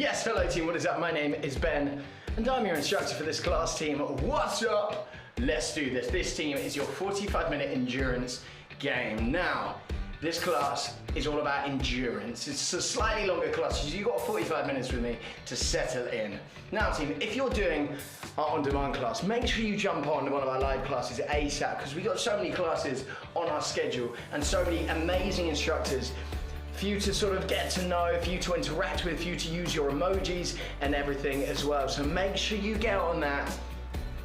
Yes, fellow team, what is up? My name is Ben, and I'm your instructor for this class team. What's up? Let's do this. This team is your 45-minute endurance game. Now, this class is all about endurance. It's a slightly longer class, so you've got 45 minutes with me to settle in. Now, team, if you're doing our on-demand class, make sure you jump on one of our live classes ASAP, because we've got so many classes on our schedule and so many amazing instructors for you to sort of get to know, for you to interact with, for you to use your emojis and everything as well. So make sure you get on that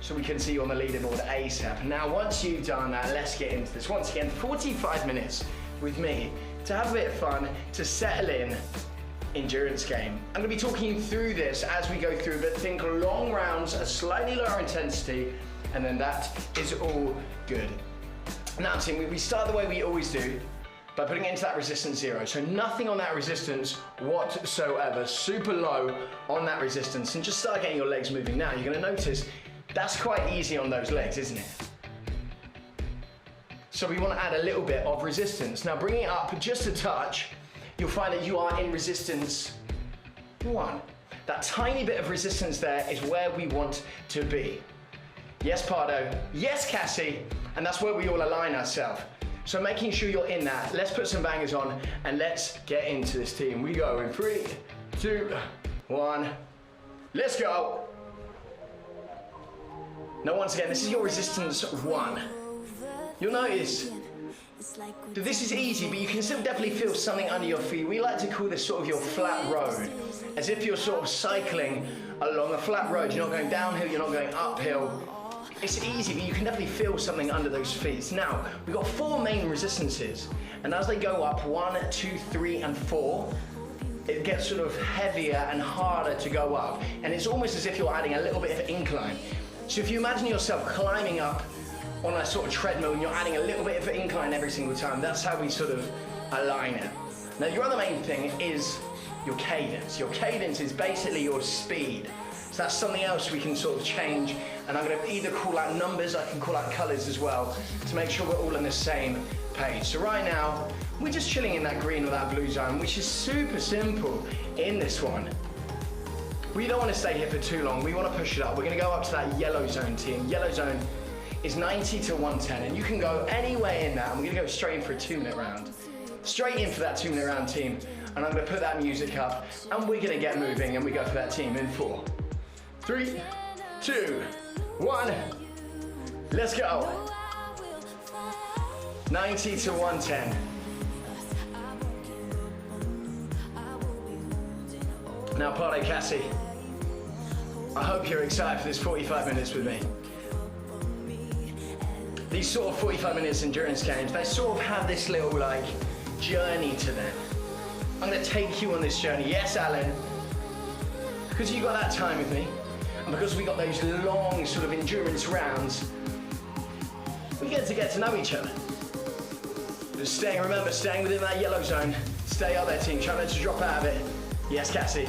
so we can see you on the leaderboard ASAP. Now, once you've done that, let's get into this. Once again, 45 minutes with me to have a bit of fun, to settle in endurance game. I'm gonna be talking you through this as we go through, but think long rounds, a slightly lower intensity, and then that is all good. Now, team, we start the way we always do, by putting it into that resistance 0. So nothing on that resistance whatsoever, super low on that resistance, and just start getting your legs moving. Now, you're gonna notice that's quite easy on those legs, isn't it? So we wanna add a little bit of resistance. Now, bringing it up just a touch, you'll find that you are in resistance 1. That tiny bit of resistance there is where we want to be. Yes, Pardo, yes, Cassie, and that's where we all align ourselves. So making sure you're in that. Let's put some bangers on and let's get into this team. We go in 3, 2, 1, let's go. Now, once again, this is your resistance 1. You'll notice that this is easy, but you can still definitely feel something under your feet. We like to call this sort of your flat road, as if you're sort of cycling along a flat road. You're not going downhill, you're not going uphill. It's easy, but you can definitely feel something under those feet. Now, we've got 4 main resistances, and as they go up, 1, 2, 3, and 4, it gets sort of heavier and harder to go up, and it's almost as if you're adding a little bit of incline. So if you imagine yourself climbing up on a sort of treadmill and you're adding a little bit of incline every single time, that's how we sort of align it. Now, your other main thing is your cadence. Your cadence is basically your speed. So that's something else we can sort of change, and I'm going to either call out numbers, I can call out colours as well, to make sure we're all on the same page. So right now, we're just chilling in that green or that blue zone, which is super simple in this one. We don't want to stay here for too long, we want to push it up. We're going to go up to that yellow zone, team. Yellow zone is 90 to 110, and you can go anywhere in that, and we're going to go straight in for a 2-minute round. Straight in for that 2-minute round, team, and I'm going to put that music up, and we're going to get moving, and we go for that team in 4, 3, 2, 1, let's go. 90 to 110. Now, Pardo, Cassie, I hope you're excited for this 45 minutes with me. These sort of 45 minutes endurance games, they sort of have this little like journey to them. I'm gonna take you on this journey. Yes, Alan, because you got that time with me, and because we got those long sort of endurance rounds, we get to know each other. Just remember, staying within that yellow zone. Stay up there, team. Try not to drop out of it. Yes, Cassie.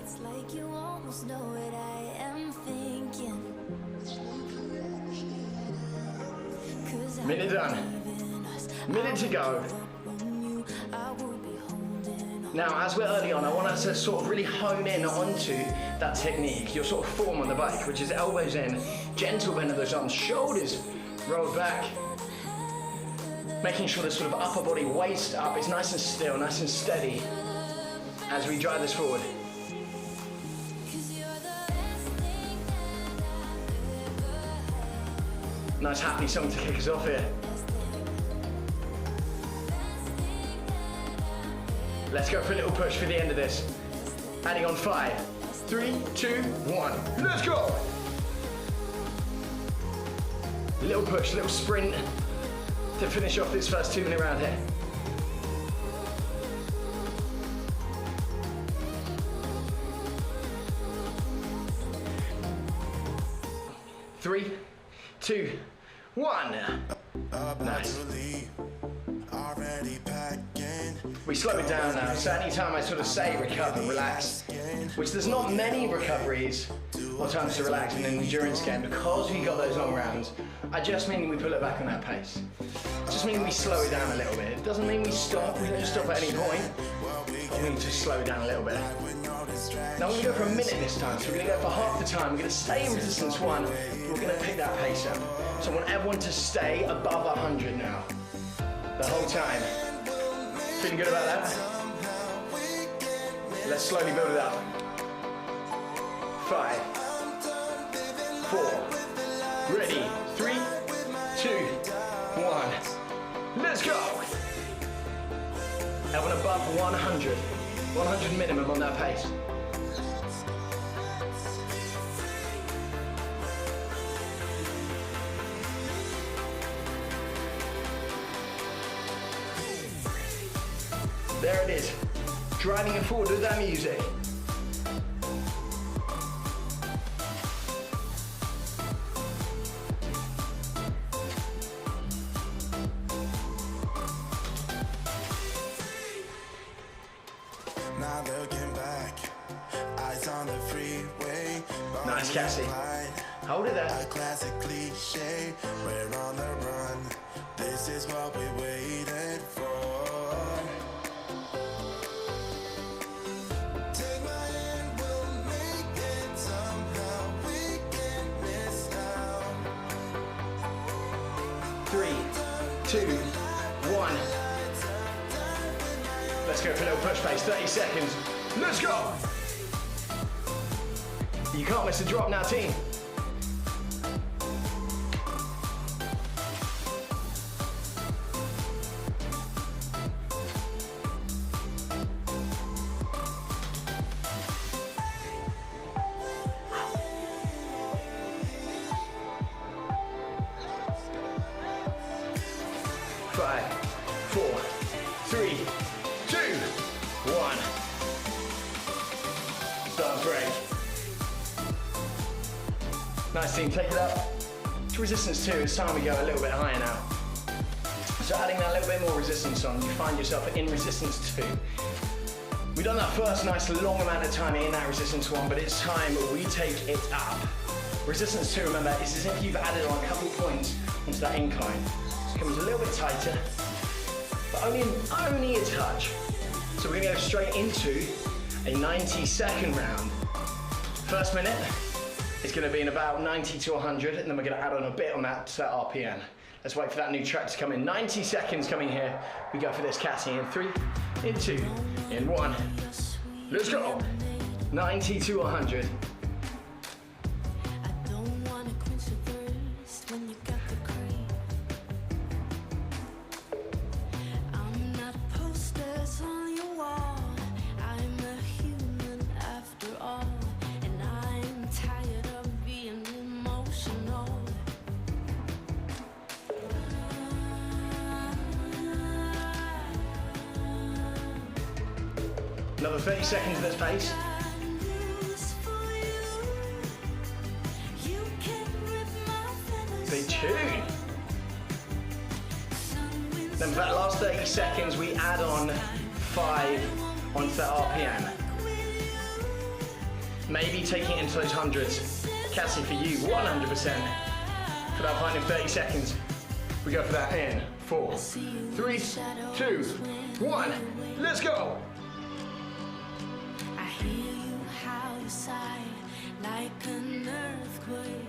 It's like you almost know what I am thinking. Minute done. Minute to go. Now, as we're early on, I want us to sort of really hone in onto that technique, your sort of form on the bike, which is elbows in, gentle bend of those arms, shoulders rolled back, making sure the sort of upper body, waist up, is nice and still, nice and steady as we drive this forward. Nice happy song to kick us off here. Let's go for a little push for the end of this. Adding on 5, 3, 2, 1. Let's go! A little push, a little sprint to finish off this first 2-minute round here. Three, 2, 1. Nice. We slow it down now, so anytime I sort of say recover, relax, which there's not many recoveries more times to relax in an endurance game. Because we got those long rounds, I just mean we pull it back on that pace. Just mean we slow it down a little bit. It doesn't mean we stop. We don't just stop at any point. But we need to slow it down a little bit. Now we're going to go for a minute this time. So we're going to go for half the time. We're going to stay in resistance 1. We're going to pick that pace up. So I want everyone to stay above 100 now. The whole time. Feeling good about that? Let's slowly build it up. 5, 4, ready, 3, 2, 1. Let's go! Everyone above 100. 100 minimum on that pace. There it is. Driving it forward with that music. Now looking back, eyes on the freeway. Nice, Cassie. Hold it there. A classic cliche, we're on the run. This is what we waited for. Take my hand, we'll make it somehow. We can't miss out. 3, 2, 1. Let's go for a little push pace, 30 seconds. Let's go! You can't miss a drop now, team. Five, 4, 3, 2, 1. Start break. Nice team, take it up to resistance 2. It's time we go a little bit higher now. So adding that little bit more resistance on, you find yourself in resistance 2. We've done that first nice long amount of time in that resistance 1, but it's time we take it up. Resistance 2, remember, is as if you've added on a couple points onto that incline. So it becomes a little bit tighter, but only a touch. So we're gonna go straight into a 90-second round. First minute is gonna be in about 90 to 100, and then we're gonna add on a bit on that RPM. Let's wait for that new track to come in. 90 seconds coming here. We go for this, Cassie, in 3, in 2, in 1. Let's go. 90 to 100. Another 30 seconds at this pace. Big tune. Then for that last 30 seconds, we add on 5 onto that RPM. Maybe taking it into those hundreds. Cassie, for you, 100%. For that final 30 seconds, we go for that in 4, 3, 2, 1. Let's go. Like an earthquake.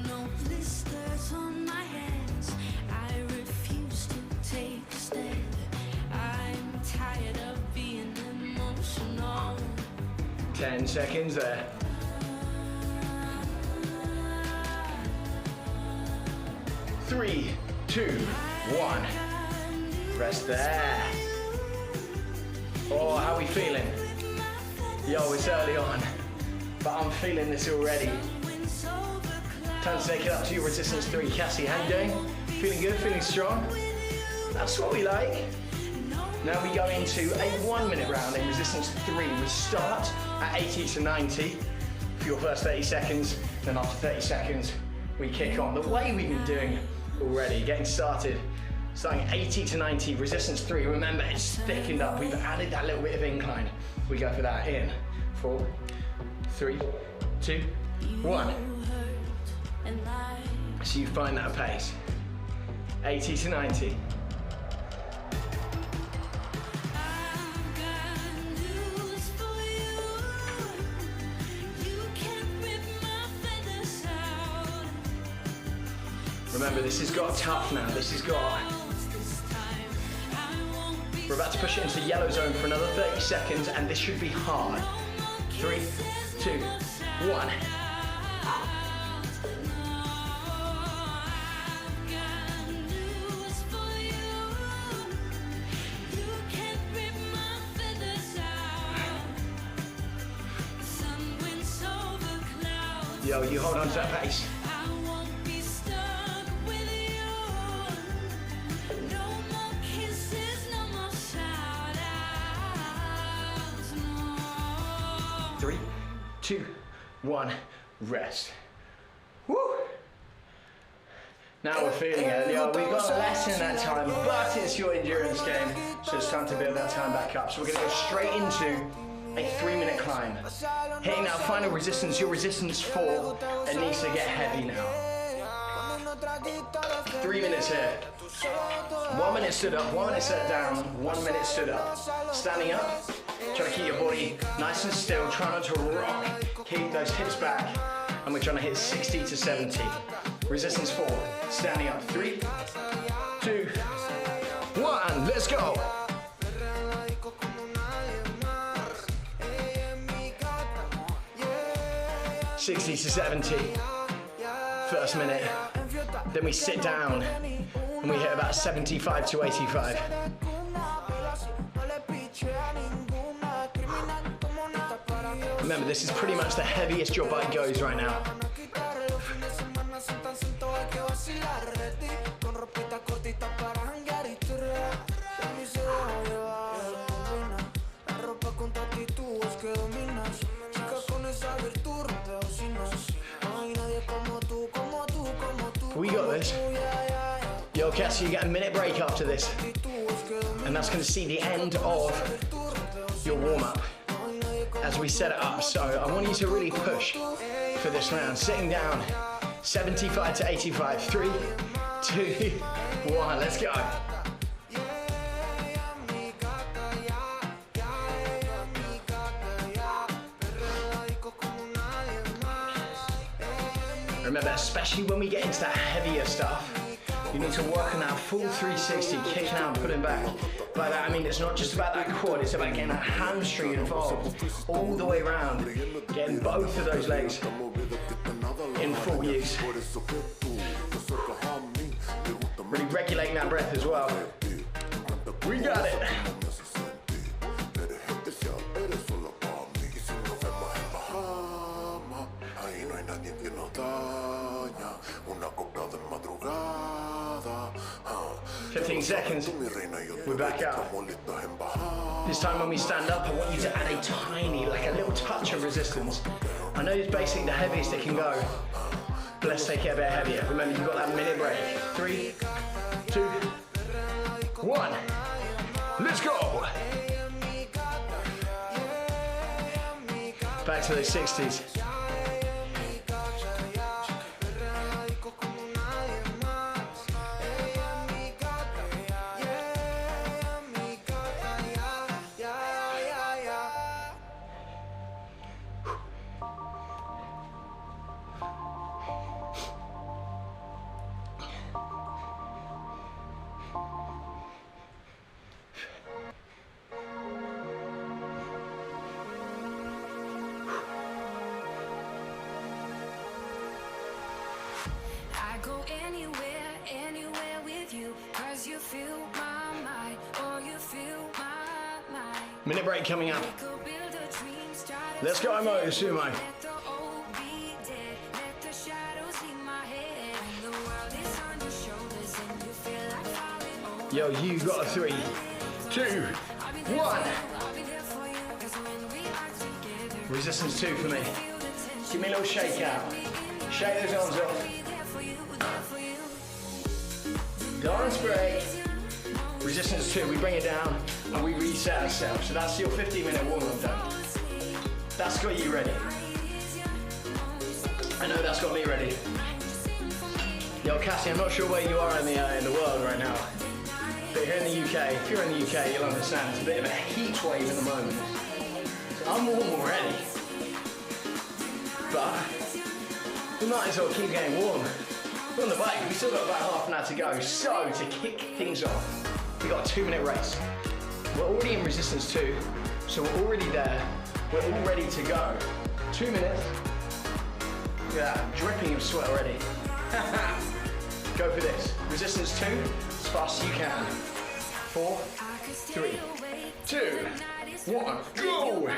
No blisters on my hands. I refuse to take a stand. I'm tired of being emotional. 10 seconds there. 3, 2, 1. Rest there. Oh, how are we feeling? Yo, it's early on, but I'm feeling this already. Time to take it up to your resistance 3. Cassie, how you doing? Feeling good, feeling strong? That's what we like. Now we go into a 1 minute round in resistance 3. We start at 80 to 90 for your first 30 seconds. Then after 30 seconds, we kick on. The way we've been doing already, getting started. Starting 80 to 90, resistance 3. Remember, it's thickened up. We've added that little bit of incline. We go for that in 4, 3, 2, 1. So you find that pace. 80 to 90. Remember, this has got tough now. This has got... We're about to push it into the yellow zone for another 30 seconds, and this should be hard. 3, 2, 1. Yo, you hold on to that pace. Three, 2, 1, rest. Woo! Now we're feeling it. Yo, we've got less in that time, but it's your endurance game, so it's time to build that time back up. So we're gonna go straight into a 3-minute climb. Hitting that final resistance, your resistance 4, it needs to get heavy now. 3 minutes here. 1 minute stood up, 1 minute sat down, 1 minute stood up. Standing up, try to keep your body nice and still, try not to rock, keep those hips back, and we're trying to hit 60 to 70. Resistance 4, standing up, 3, 2, 1, let's go. 60 to 70, first minute. Then we sit down and we hit about 75 to 85. Remember, this is pretty much the heaviest your bike goes right now. We got this. Yo, Cassie, you get a minute break after this. And that's going to see the end of your warm-up as we set it up. So I want you to really push for this round. Sitting down, 75 to 85. 3, 2, 1, let's go. Remember, especially when we get into that heavier stuff, you need to work on that full 360, kicking out and putting back. By that, I mean, it's not just about that quad, it's about getting that hamstring involved all the way around, getting both of those legs in full use. Really regulating that breath as well. We got it. Una copa de madrugada. 15 seconds. We're back out. This time when we stand up, I want you to add a tiny, like a little touch of resistance. I know it's basically the heaviest it can go, but let's take it a bit heavier. Remember, you've got that minute break. 3, 2, 1. Let's go. Back to those 60s. Go anywhere with you, 'cause you fill my mind, or you fill my mind. Minute break coming up. Let's go, Motosumo. Yo, you got a 3, 2, 1. Resistance 2 for me. Give me a little shake out. Shake those arms off. Dance break. Resistance 2, we bring it down and we reset ourselves. So that's your 15-minute warm-up done. That's got you ready. I know that's got me ready. Yo, Cassie, I'm not sure where you are in the world right now. But here in the UK, if you're in the UK, you'll understand it's a bit of a heat wave at the moment. So I'm warm already. But we might as well keep getting warm. We're on the bike, we've still got about half an hour to go. So to kick things off, we got a 2-minute race. We're already in resistance 2, so we're already there. We're all ready to go. 2 minutes. Look at that, dripping of sweat already. Go for this. Resistance 2, as fast as you can. 4, 3, 2, 1, go!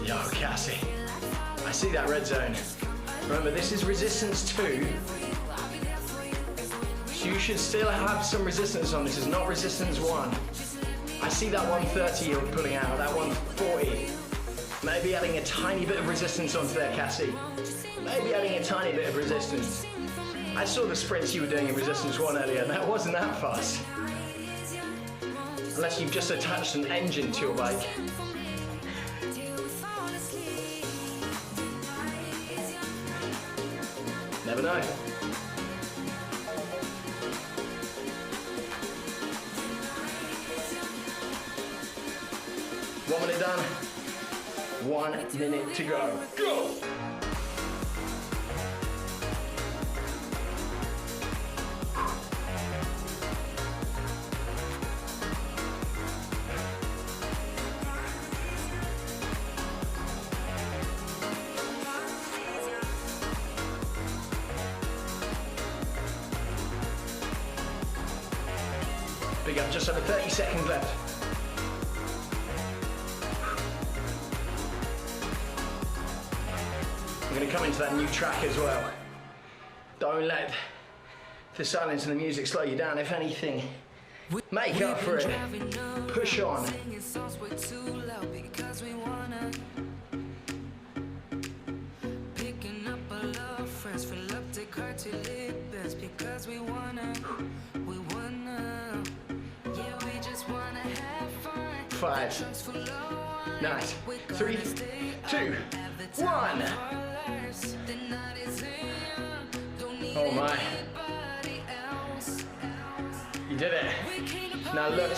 Yo, Cassie, I see that red zone. Remember, this is resistance 2. So you should still have some resistance on. This is not resistance 1. I see that 130 you're pulling out, that 140. Maybe adding a tiny bit of resistance onto there, Cassie. Maybe adding a tiny bit of resistance. I saw the sprints you were doing in resistance 1 earlier, and that wasn't that fast. Unless you've just attached an engine to your bike. Never know. 1 minute done. 1 minute to go. Go! Big up, just over 30 seconds left. We're going to come into that new track as well. Don't let the silence and the music slow you down. If anything, make up for it. Push on. Five. Nice. 3, 2, 1. Oh my. You did it. Now look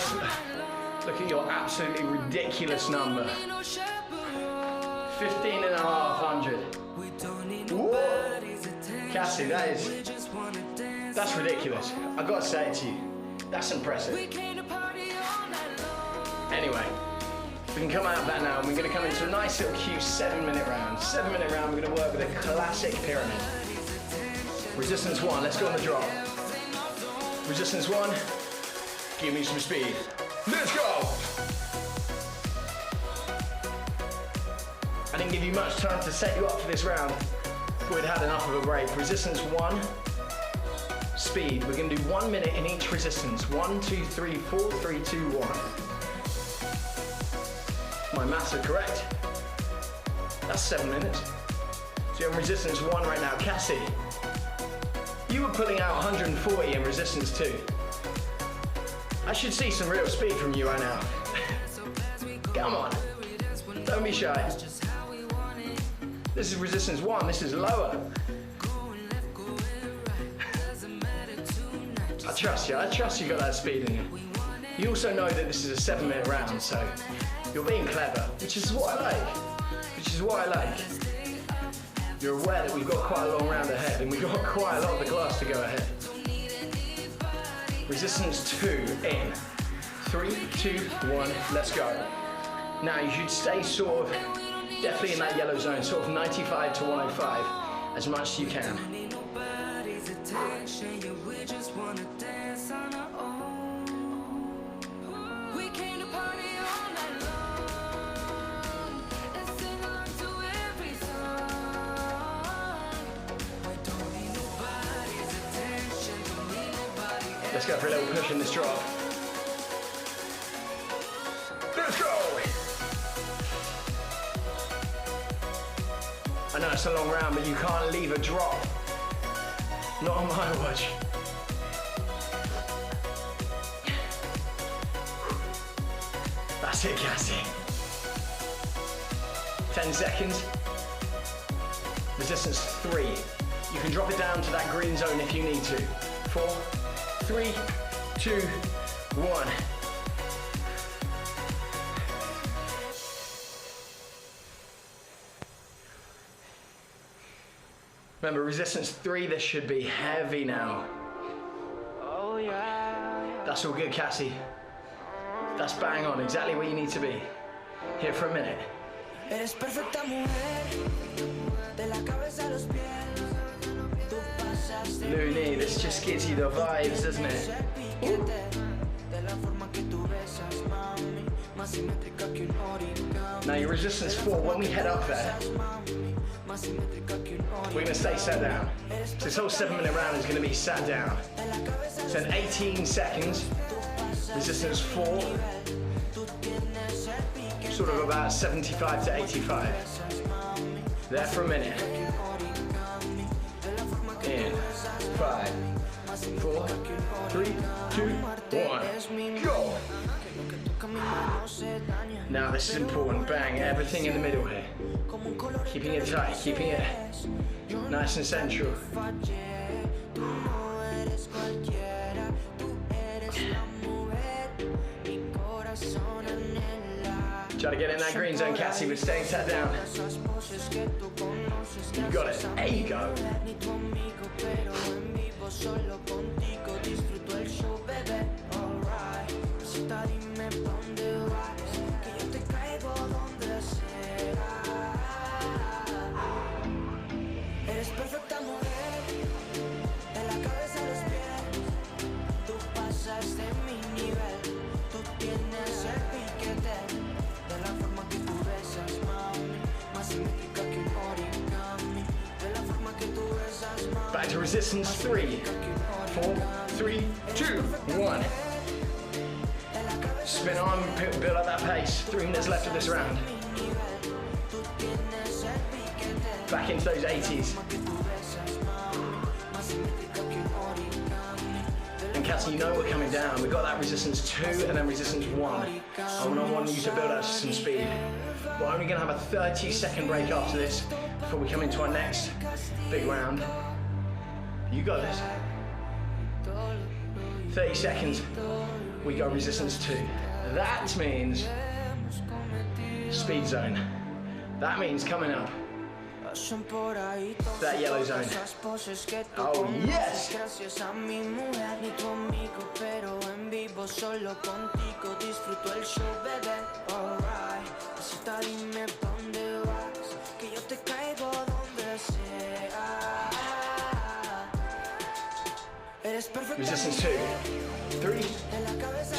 at your absolutely ridiculous number. 15,500. Woo! Cassie, that's ridiculous. I've got to say it to you. That's impressive. Anyway, we can come out of that now, and we're going to come into a nice little cute 7-minute round. 7-minute round, we're going to work with a classic pyramid. Resistance 1, let's go on the drop. Resistance 1, give me some speed. Let's go! I didn't give you much time to set you up for this round. We'd had enough of a break. Resistance 1, speed. We're going to do 1 minute in each resistance. 1, 2, 3, 4, 3, 2, 1. My maths are correct. That's 7 minutes. So you're in resistance 1 right now. Cassie, you were pulling out 140 in resistance 2. I should see some real speed from you right now. Come on. Don't be shy. This is resistance 1. This is lower. I trust you. I trust you got that speed in you. You also know that this is a 7-minute round, so you're being clever, which is what I like. Which is what I like. You're aware that we've got quite a long round ahead, and we've got quite a lot of the glass to go ahead. Resistance 2 in. 3, 2, 1, let's go. Now you should stay sort of definitely in that yellow zone, sort of 95 to 105, as much as you can. Let's go for a little push in this drop. Let's go! I know it's a long round, but you can't a drop. Not on my watch. That's it, Cassie. 10 seconds. Resistance 3. You can drop it down to that green zone if you need to. 4, 3, 2, 1. Remember, resistance 3, this should be heavy now. Oh yeah. That's all good, Cassie. That's bang on, exactly where you need to be. Here for a minute. Eres perfecta mujer, de la cabeza a los pies. Tú pasas de Looney, this just gives you the vibes, doesn't it? de la forma que tú besas, mami, más simétrica que un origami. Now your resistance 4, when we head up there, Más simétrica que un origami. we're gonna stay sat down. So this whole 7-minute round is gonna be sat down. So in 18 seconds, resistance 4, sort of about 75 to 85. There for a minute. In 5, 4, 3, 2, 1, go! Now this is important, bang, everything in the middle here. Keeping it tight, keeping it nice and central. Try to get in that green zone, Cassie, but staying sat down. You got it. There you go. Eres perfecta mujer, de la cabeza a los pies. Tú pasas de mi nivel, tú tienes el piquete. De la forma que tú besas, mami, más simétrica que un origami. De la forma que tú besas, mami. Back to resistance 3, 4, 3, 2, 1. Spin on, build up that pace. 3 minutes left of this round. Back into those 80s. And Cassie, you know we're coming down. We've got that resistance 2 and then resistance 1. I want you to build up some speed. We're only going to have a 30-second break after this before we come into our next big round. You got this. 30 seconds, we go resistance 2. That means speed zone. That means coming up. That yellow zone. Oh, yes! Gracias a mi mujer, ni tu amigo, pero en vivo solo contigo disfruto el show, bebé. Alright, cosita, dime pa' dónde vas, que yo te caigo donde sea. Eres perfecta. Resistance 2, 3,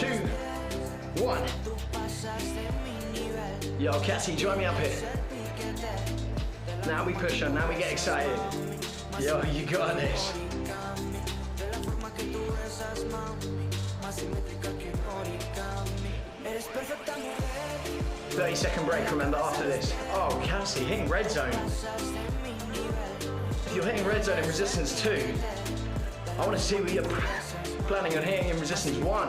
2, 1. Tú pasas de mi nivel. Yo, Cassie, join me up here. Now we push on, now we get excited. Yo, you got this. 30-second break, remember, after this. Oh, Cassie, hitting red zone. If you're hitting red zone in resistance 2, I want to see what you're planning on hitting in resistance 1.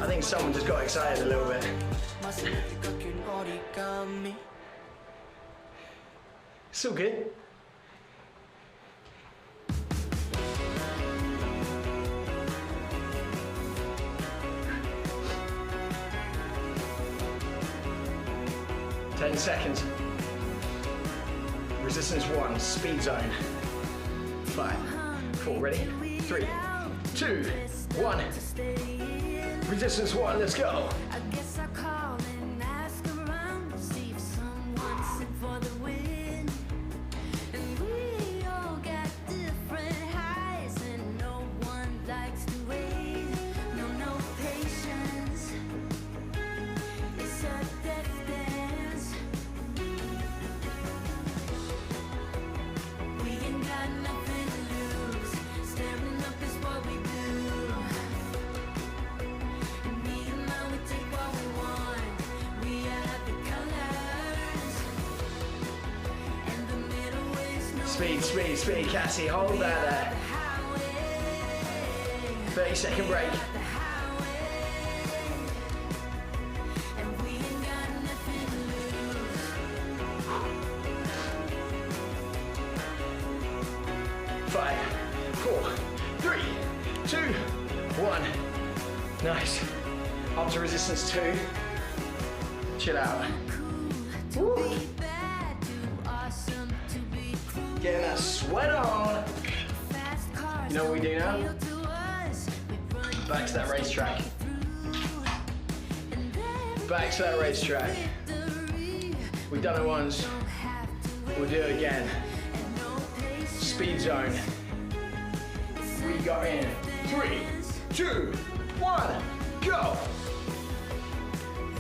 I think someone just got excited a little bit. It's all good. Ten seconds. Resistance 1, speed zone. 5, 4, ready? 3, 2, 1. Resistance 1, let's go. I guess I call and ask around to see if someone's in for the win. And we all got different highs, and no one likes to wait. No patience. It's a death dance. We ain't got nothing to lose. Staring up is what we do. And me and mine, we take Speed, speed, speed, Cassie, hold that there. 30-second break. And we ain't got nothing to lose. 5, 4, 3, 2, 1. Nice. Up to resistance 2. Chill out. Woo. Getting that sweat on. You know what we do now? Back to that racetrack. Back to that racetrack. We've done it once. We'll do it again. Speed zone. We go in. 3, 2, 1, go!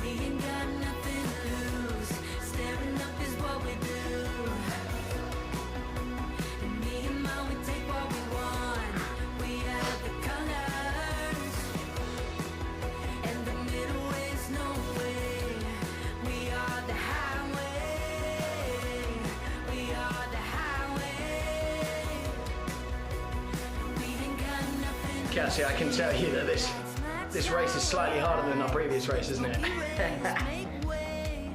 We ain't got nothing to lose. Staring up is what we do. And me and mine, we take what we want. We are the colors. And the middle is no way. We are the highway. We are the highway. We ain't got nothing to Cassie, I can tell you that this race is slightly harder than our previous race, isn't it? make way.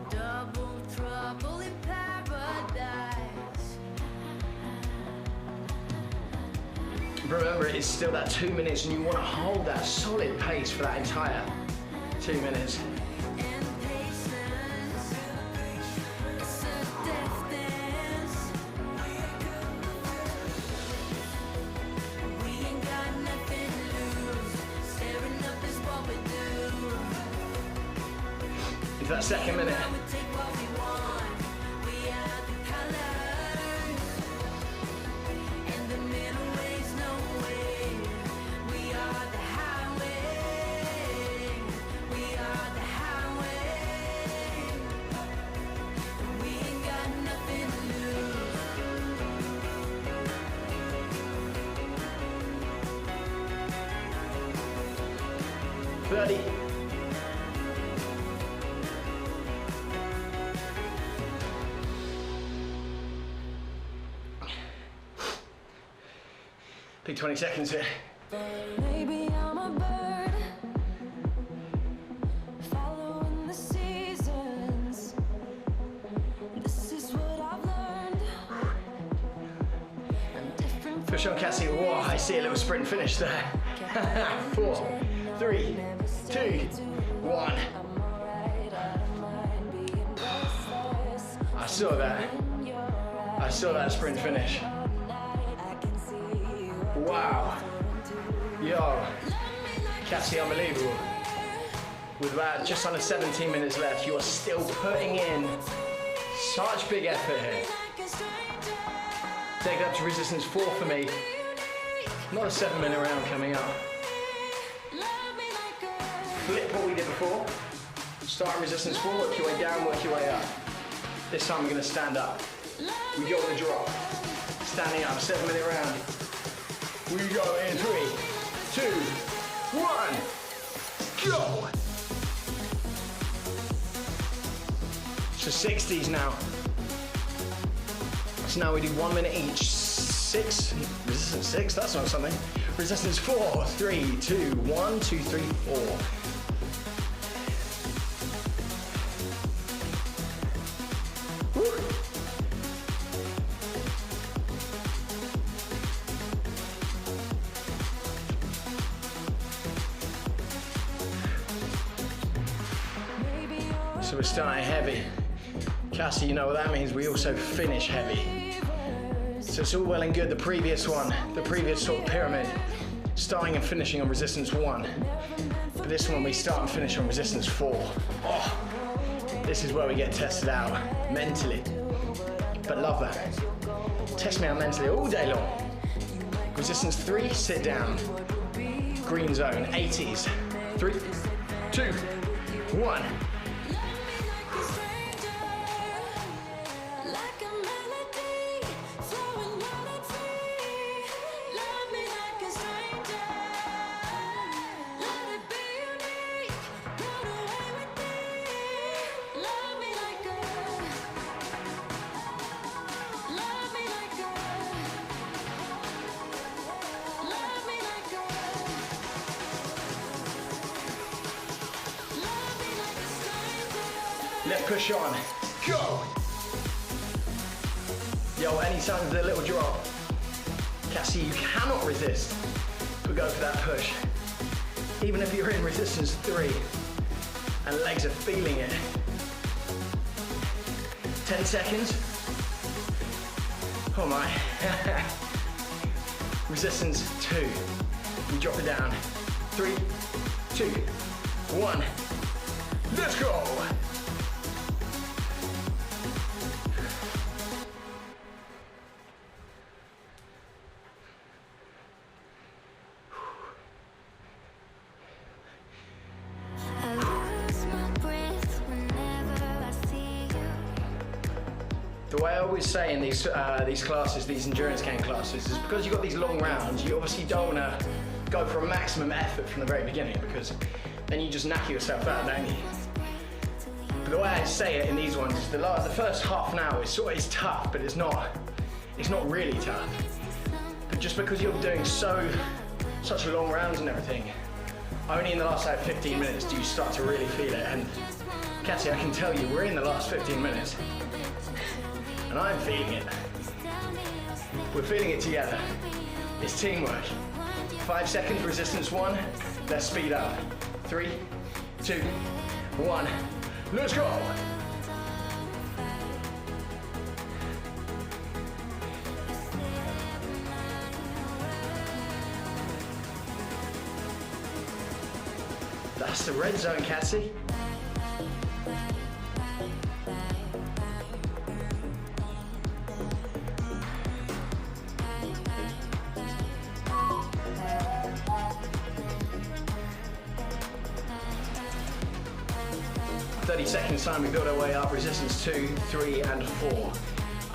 Double trouble in paradise. Remember, it's still that 2 minutes and you want to hold that solid pace for that entire 2 minutes. And patience. It's a death dance. We ain't got nothing to lose. Staring up is what we do. Into that second minute. We take what we want. We are the colors. And the middle is no way. We are the highway. We are the highway. We ain't got nothing to lose. 30. Big 20 seconds here. Maybe I'm a bird, following the seasons. This is what I've learned. I'm different For sure, Cassie. Whoa, I see a little sprint finish there. 4, 3, 2, 1. I saw that. I saw that sprint finish. Wow. Yo. Cassie, unbelievable. With about just under 17 minutes left, you are still putting in such big effort here. Take it up to resistance 4 for me. Not a 7-minute round coming up. Flip what we did before. Start in resistance 4, work your way down, work your way up. This time we're going to stand up. We go with a drop. Standing up, 7-minute round. We go in 3, 2, 1, go! So 60s now. So now we do 1 minute each. 6, resistance 6, that's not something. Resistance 4, 3, 2, 1, 2, 3, 4. Woo. So we're starting heavy. Cassie, you know what that means? We also finish heavy. So it's all well and good, the previous sort of pyramid, starting and finishing on resistance 1. But this one we start and finish on resistance 4. Oh, this is where we get tested out, mentally. But love that. Test me out mentally all day long. Resistance 3, sit down. Green zone, 80s. 3, 2, 1. Let's push on. Go! Yo, anytime there's a little drop, Cassie, you cannot resist, but go for that push. Even if you're in resistance 3 and legs are feeling it. 10 seconds. Oh my. Resistance 2. We drop it down. 3, 2, 1. Let's go! I lose my breath whenever I see you. The way I always say in these classes, these endurance game classes, is because you've got these long rounds, you obviously don't want to go for a maximum effort from the very beginning, because then you just knacker yourself out, don't you? But the way I say it in these ones is the first half an hour is tough, but it's not really tough. But just because you're doing such long rounds and everything, only in the last 15 minutes do you start to really feel it. And Cassie, I can tell you, we're in the last 15 minutes, and I'm feeling it. We're feeling it together. It's teamwork. 5 seconds, resistance 1. Let's speed up. 3, 2, 1. Let's go! That's the red zone, Cassie. Seconds time, we build our way up. Resistance 2, 3, and 4.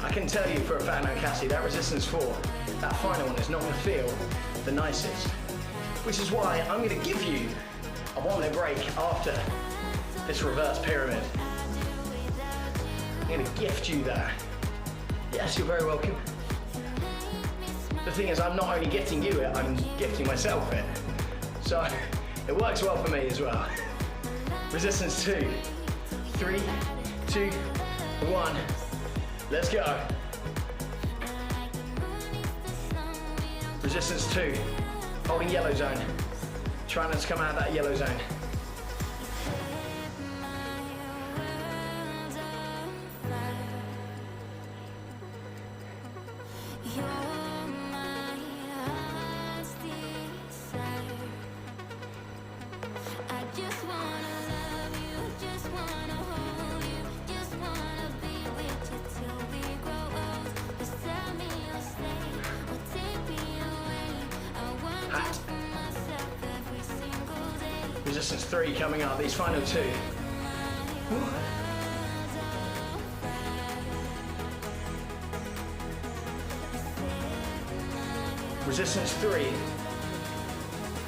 I can tell you for a fact now, Cassie, that resistance 4, that final one is not going to feel the nicest. Which is why I'm going to give you a 1-minute break after this reverse pyramid. I'm going to gift you that. Yes, you're very welcome. The thing is, I'm not only gifting you it, I'm gifting myself it. So it works well for me as well. Resistance 2. 3, 2, 1. Let's go. Resistance 2. Holding yellow zone. Try not to come out of that yellow zone. Resistance 3 coming up, these final 2. Woo. Resistance 3.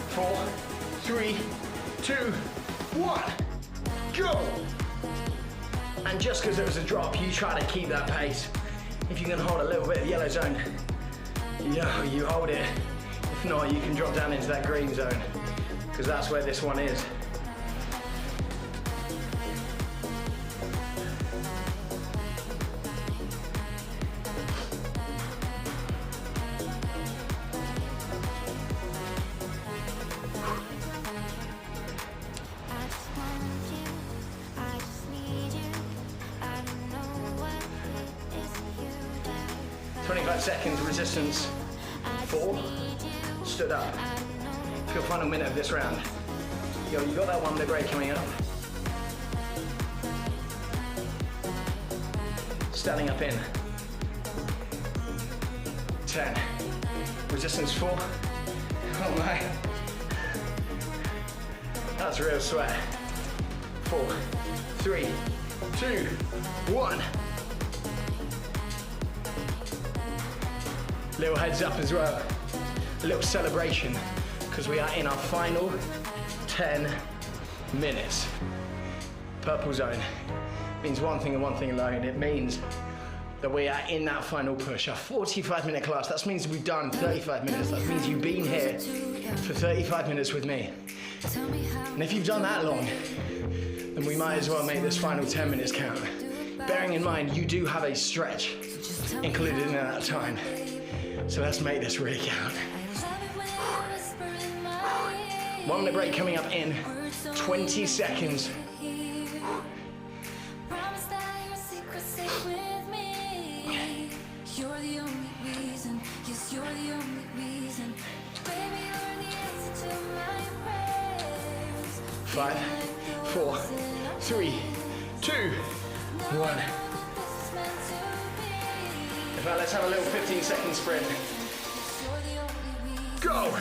4, 3, 2, 1. Go! And just because it was a drop, you try to keep that pace. If you can hold a little bit of yellow zone, you hold it. If not, you can drop down into that green zone, because that's where this one is. I just want you, I just need you. I don't know what it is you got. 25 seconds, resistance 4, stood up. For your final minute of this round. Yo, you got that 1-minute break coming up. Standing up in. 10. Resistance 4. Oh my. That's real sweat. 4, 3, 2, 1. Little heads up as well. A little celebration, because we are in our final 10 minutes. Purple zone means one thing and one thing alone. It means that we are in that final push, a 45-minute class. That means we've done 35 minutes. That means you've been here for 35 minutes with me. And if you've done that long, then we might as well make this final 10 minutes count. Bearing in mind, you do have a stretch included in that time. So let's make this really count. 1 minute break coming up in 20 seconds. Promise that your secret's safe with me. You're the only reason. Yes, you're the only reason. Baby, you're the answer to my prayers. 5, 4, 3, 2, 1. In fact, let's have a little 15-second sprint. Go!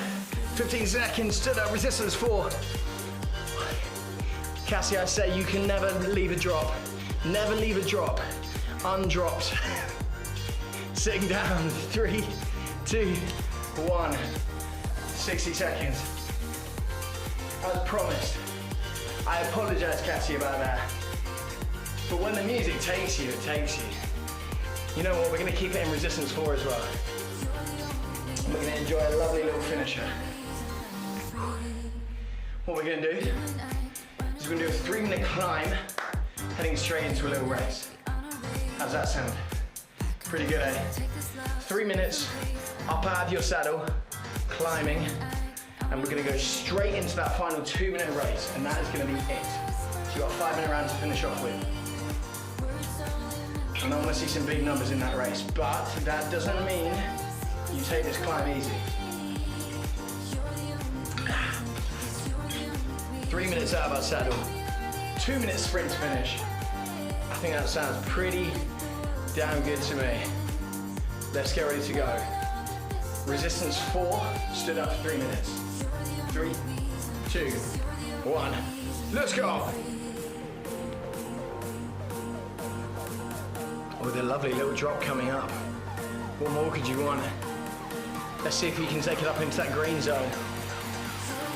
15 seconds to the resistance 4. Cassie, I say you can never leave a drop. Never leave a drop. Undropped. Sitting down. 3, 2, 1. 60 seconds. As promised. I apologize, Cassie, about that. But when the music takes you, it takes you. You know what? We're going to keep it in resistance 4 as well. And we're going to enjoy a lovely little finisher. What we're going to do is we're going to do a 3-minute climb, heading straight into a little race. How's that sound? Pretty good, eh? 3 minutes, up out of your saddle, climbing, and we're going to go straight into that final 2-minute race, and that is going to be it. So you've got a 5-minute round to finish off with. And I want to see some big numbers in that race, but that doesn't mean you take this climb easy. 3 minutes out of our saddle, 2-minute sprint to finish. I think that sounds pretty damn good to me. Let's get ready to go. Resistance 4, stood up for 3 minutes. 3, 2, 1, let's go! With a lovely little drop coming up. What more could you want? Let's see if you can take it up into that green zone.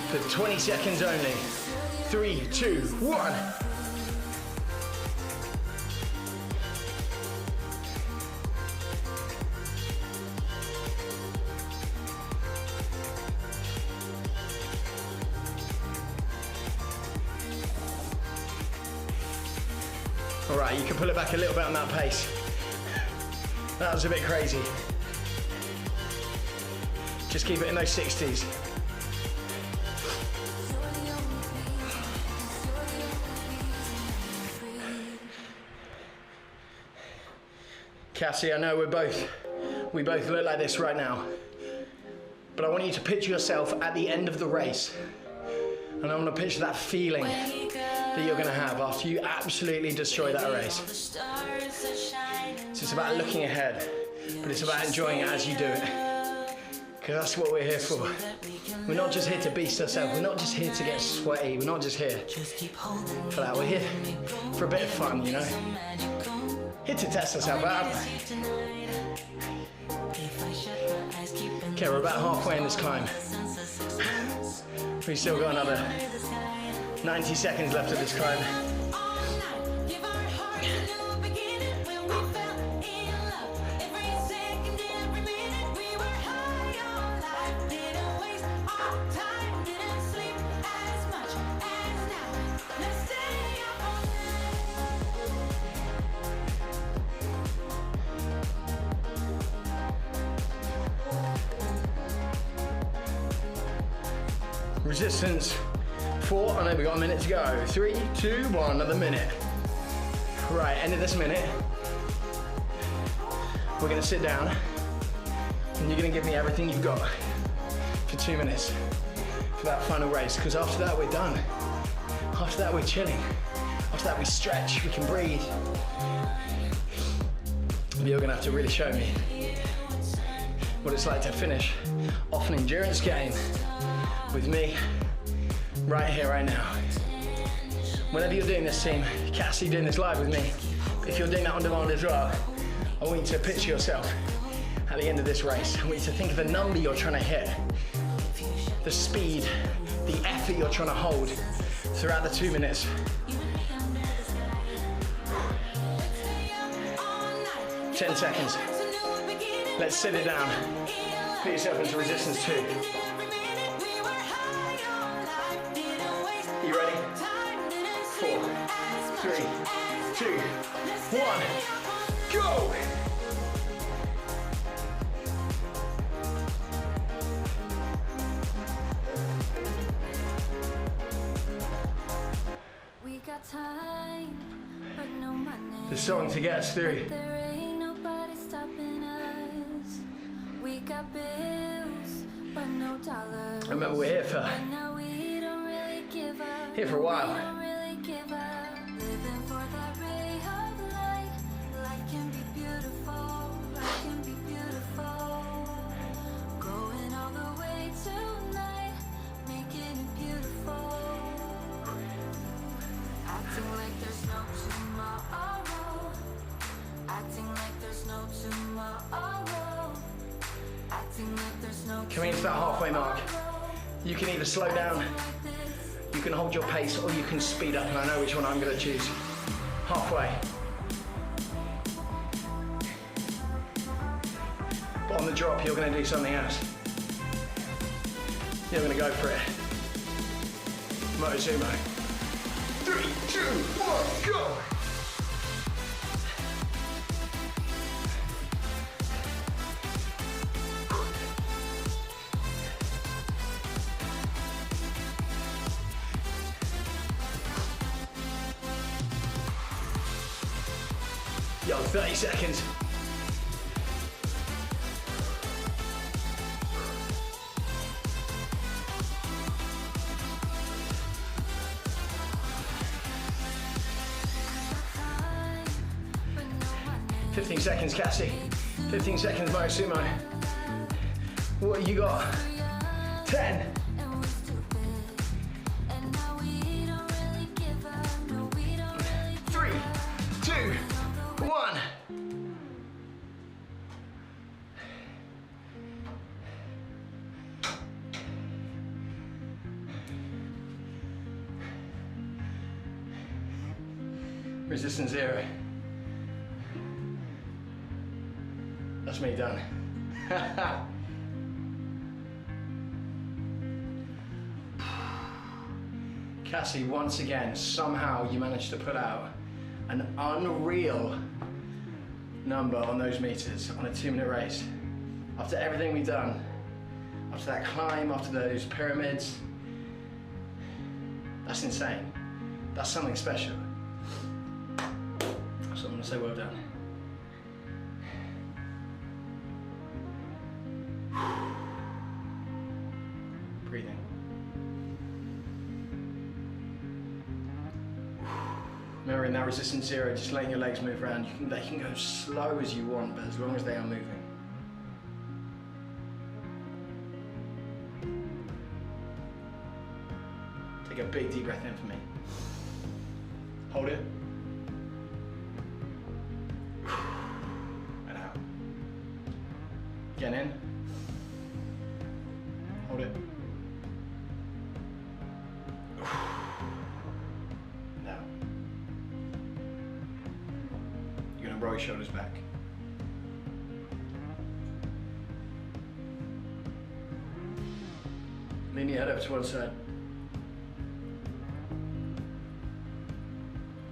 For 20 seconds only. 3, 2, 1. All right, you can pull it back a little bit on that pace. That was a bit crazy. Just keep it in those 60s. Cassie, I know we both look like this right now, but I want you to picture yourself at the end of the race, and I want to picture that feeling that you're going to have after you absolutely destroy that race. So it's about looking ahead, but it's about enjoying it as you do it, because that's what we're here for. We're not just here to beast ourselves, we're not just here to get sweaty, we're not just here for that, we're here for a bit of fun, you know? Here to test ourselves out. Okay, we're about halfway in this climb. We've still got another 90 seconds left of this climb. Resistance 4, and then we got a minute to go. 3, 2, 1, another minute. Right, end of this minute. We're gonna sit down, and you're gonna give me everything you've got for 2 minutes for that final race, because after that we're done. After that we're chilling. After that we stretch, we can breathe. But you're gonna have to really show me what it's like to finish off an endurance game with me, right here, right now. Whenever you're doing this, team, Cassie doing this live with me, if you're doing that on demand as well, I want you to picture yourself at the end of this race. I want you to think of the number you're trying to hit, the speed, the effort you're trying to hold throughout the 2 minutes. Ten seconds. Let's sit it down. Put yourself into resistance 2. You ready? 4, the song to get us through. There ain't nobody stopping us. We got bills, but no dollars. Remember, we're here for Now we don't really give up. Here for a while. We don't really give up. Living for that ray of light. Light can be beautiful. Light can be beautiful. Going all the way tonight, making it beautiful. Acting like there's no tomorrow. Acting like there's no tomorrow. Acting like there's no coming into that halfway mark. You can either slow down, you can hold your pace, or you can speed up, and I know which one I'm going to choose. Halfway. But on the drop, you're going to do something else. You're going to go for it. Motosumo. 3, 2, 1, go! Yo, 30 seconds. but no one 15 seconds, Cassie. 15 seconds, Motosumo. What you got? 10. and we're stupid. And now we don't really give up. No, we don't really 3, 2, 1. Resistance 0. That's me done. Cassie, once again, somehow you managed to put out an unreal number on those meters on a 2-minute race. After everything we've done, after that climb, after those pyramids, that's insane. That's something special. So I'm gonna say well done. Breathing. Remember, in that resistance 0, just letting your legs move around. They can go slow as you want, but as long as they are moving. Take a big deep breath in for me. Hold it. And out. Again in. Hold it. And out. You're gonna roll your shoulders back. Lean your head over to one side.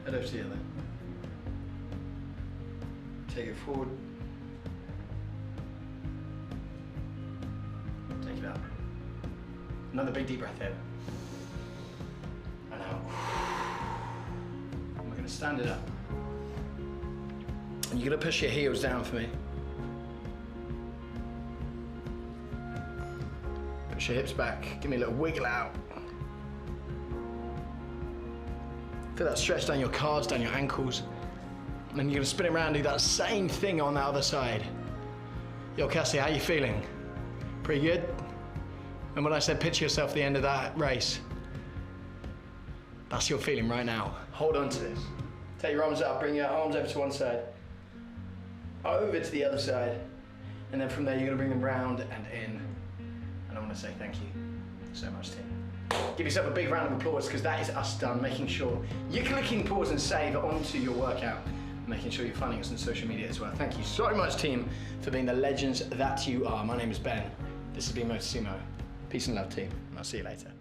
Head over to the other. Take it forward. Take it out. Another big deep breath in. And out. And we're gonna stand it up. And you're gonna push your heels down for me. Push your hips back. Give me a little wiggle out. Feel that stretch down your calves, down your ankles. And then you're gonna spin it around and do that same thing on the other side. Yo, Cassie, how you feeling? Pretty good? And when I said picture yourself at the end of that race, that's your feeling right now. Hold on to this. Take your arms up, bring your arms over to one side, over to the other side, and then from there you're gonna bring them round and in. And I wanna say thank you so much, team. Give yourself a big round of applause, because that is us done, making sure you're clicking pause and save onto your workout, making sure you're finding us on social media as well. Thank you so much, team, for being the legends that you are. My name is Ben. This has been Motosumo. Peace and love, team, and I'll see you later.